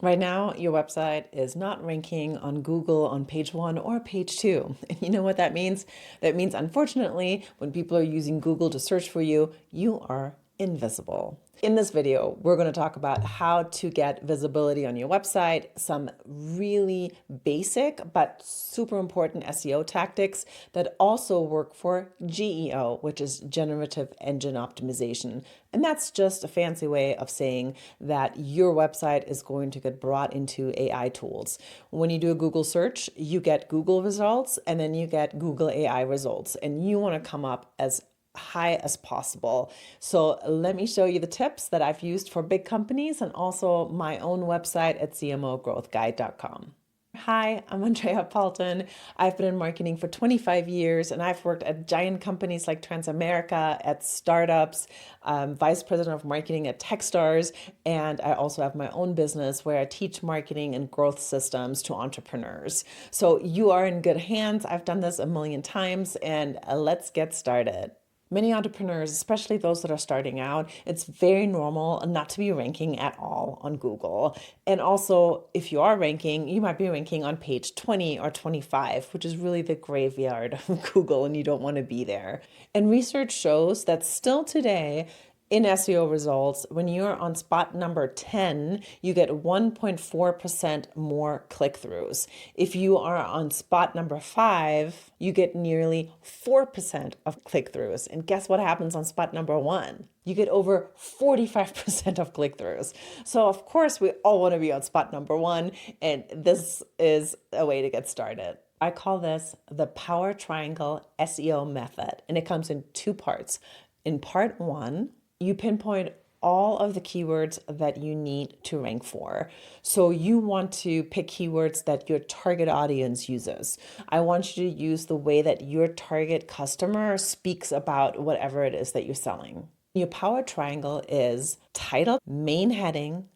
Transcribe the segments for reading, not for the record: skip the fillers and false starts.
Right now, your website is not ranking on Google on page 1 or page 2. And you know what that means? That means, unfortunately, when people are using Google to search for you, you are invisible. In this video, we're going to talk about how to get visibility on your website, some really basic but super important SEO tactics that also work for GEO, which is generative engine optimization. And that's just a fancy way of saying that your website is going to get brought into AI tools. When you do a Google search, you get Google results and then you get Google AI results, and you want to come up as high as possible. So let me show you the tips that I've used for big companies and also my own website at cmogrowthguide.com. Hi, I'm Andrea Palten. I've been in marketing for 25 years and I've worked at giant companies like Transamerica, at startups, vice president of marketing at Techstars, and I also have my own business where I teach marketing and growth systems to entrepreneurs. So you are in good hands. I've done this a million times, and let's get started. Many entrepreneurs, especially those that are starting out, it's very normal not to be ranking at all on Google. And also, if you are ranking, you might be ranking on page 20 or 25, which is really the graveyard of Google, and you don't want to be there. And research shows that still today, in SEO results, when you're on spot number 10, you get 1.4% more click-throughs. If you are on spot number 5, you get nearly 4% of click-throughs. And guess what happens on spot number 1? You get over 45% of click-throughs. So of course, we all want to be on spot number 1, and this is a way to get started. I call this the Power Triangle SEO method, and it comes in 2 parts. In part 1, you pinpoint all of the keywords that you need to rank for. So you want to pick keywords that your target audience uses. I want you to use the way that your target customer speaks about whatever it is that you're selling. Your power triangle is title, main heading,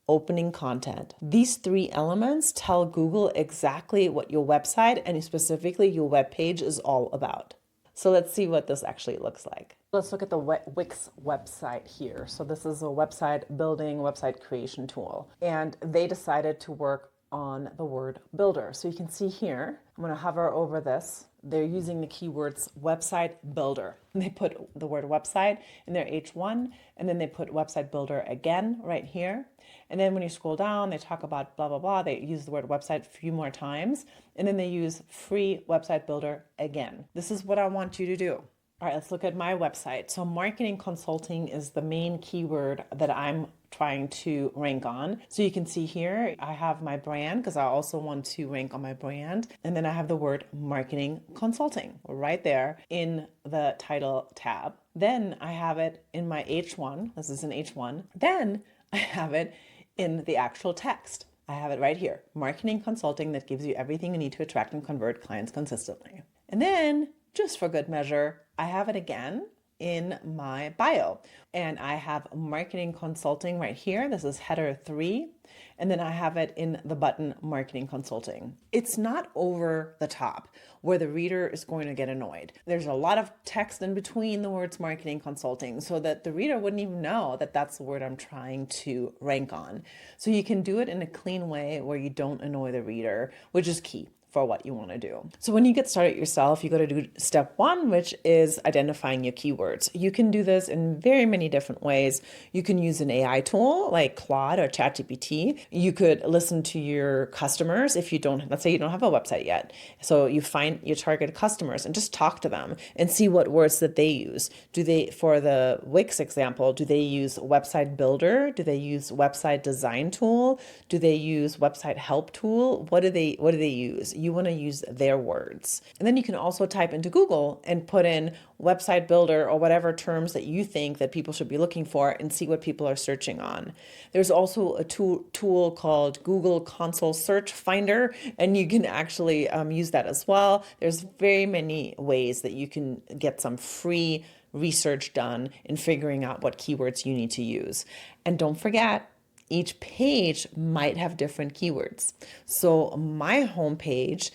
opening content. These 3 elements tell Google exactly what your website and specifically your web page is all about. So let's see what this actually looks like. Let's look at the Wix website here. So this is a website building, website creation tool. And they decided to work on the word builder. So you can see here, I'm going to hover over this. They're using the keywords website builder. And they put the word website in their H1, and then they put website builder again right here. And then when you scroll down, they talk about blah, blah, blah. They use the word website a few more times, and then they use free website builder again. This is what I want you to do. All right, let's look at my website. So marketing consulting is the main keyword that I'm trying to rank on. So you can see here, I have my brand because I also want to rank on my brand. And then I have the word marketing consulting right there in the title tab. Then I have it in my H1. This is an H1. Then I have it in the actual text. I have it right here, marketing consulting that gives you everything you need to attract and convert clients consistently. And then, just for good measure, I have it again in my bio. And I have marketing consulting right here. This is header 3. And then I have it in the button marketing consulting. It's not over the top where the reader is going to get annoyed. There's a lot of text in between the words marketing consulting so that the reader wouldn't even know that that's the word I'm trying to rank on. So you can do it in a clean way where you don't annoy the reader, which is key for what you want to do. So when you get started yourself, you got to do step 1, which is identifying your keywords. You can do this in very many different ways. You can use an AI tool like Claude or ChatGPT. You could listen to your customers if you don't, let's say you don't have a website yet. So you find your target customers and just talk to them and see what words that they use. Do they, for the Wix example, do they use website builder? Do they use website design tool? Do they use website help tool? What do they use? You want to use their words. And then you can also type into Google and put in website builder or whatever terms that you think that people should be looking for and see what people are searching on. There's also a tool called Google Console Search Finder, and you can actually use that as well. There's very many ways that you can get some free research done in figuring out what keywords you need to use. And don't forget, each page might have different keywords. So my homepage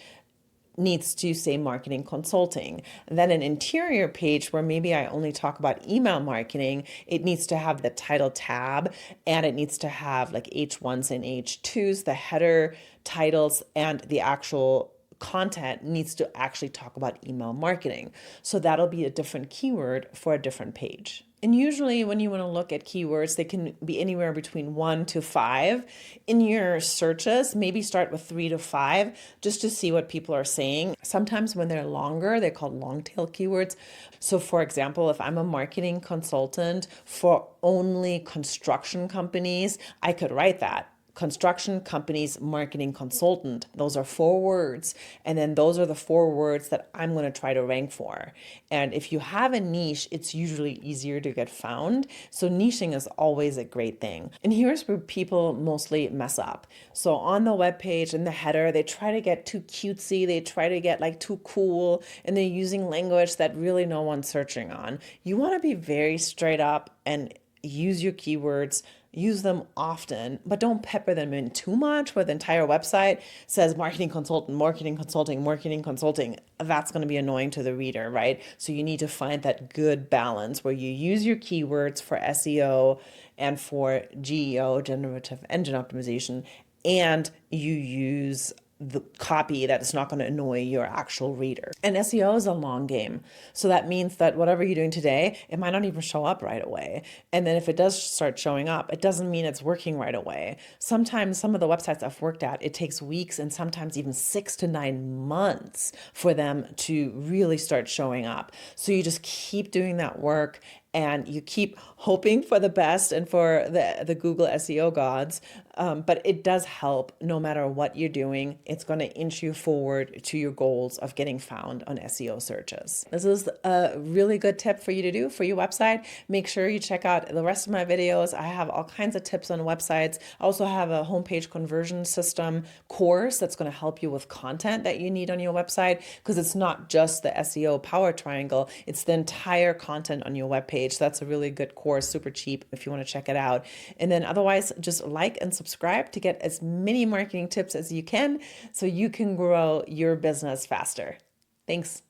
needs to say marketing consulting. And then an interior page where maybe I only talk about email marketing, it needs to have the title tab, and it needs to have like H1s and H2s, the header titles, and the actual content needs to actually talk about email marketing. So that'll be a different keyword for a different page. And usually when you want to look at keywords, they can be anywhere between 1 to 5 in your searches. Maybe start with 3 to 5 just to see what people are saying. Sometimes when they're longer, they're called long tail keywords. So for example, if I'm a marketing consultant for only construction companies, I could write that. Construction companies marketing consultant. Those are 4 words. And then those are the 4 words that I'm going to try to rank for. And if you have a niche, it's usually easier to get found. So niching is always a great thing. And here's where people mostly mess up. So on the webpage, in the header, they try to get too cutesy. They try to get like too cool. And they're using language that really no one's searching on. You want to be very straight up and use your keywords, use them often, but don't pepper them in too much where the entire website says marketing consultant, marketing consulting, marketing consulting. That's going to be annoying to the reader, right? So you need to find that good balance where you use your keywords for SEO and for GEO, generative engine optimization, and you use the copy that is not going to annoy your actual reader. And SEO is a long game. So that means that whatever you're doing today, it might not even show up right away. And then if it does start showing up, it doesn't mean it's working right away. Sometimes some of the websites I've worked at, it takes weeks and sometimes even 6 to 9 months for them to really start showing up. So you just keep doing that work and you keep hoping for the best and for the Google SEO gods. But it does help no matter what you're doing. It's going to inch you forward to your goals of getting found on SEO searches. This is a really good tip for you to do for your website. Make sure you check out the rest of my videos. I have all kinds of tips on websites. I also have a homepage conversion system course that's going to help you with content that you need on your website, because it's not just the SEO power triangle, it's the entire content on your webpage. That's a really good course, super cheap if you want to check it out. And then otherwise, just like and subscribe to get as many marketing tips as you can so you can grow your business faster. Thanks.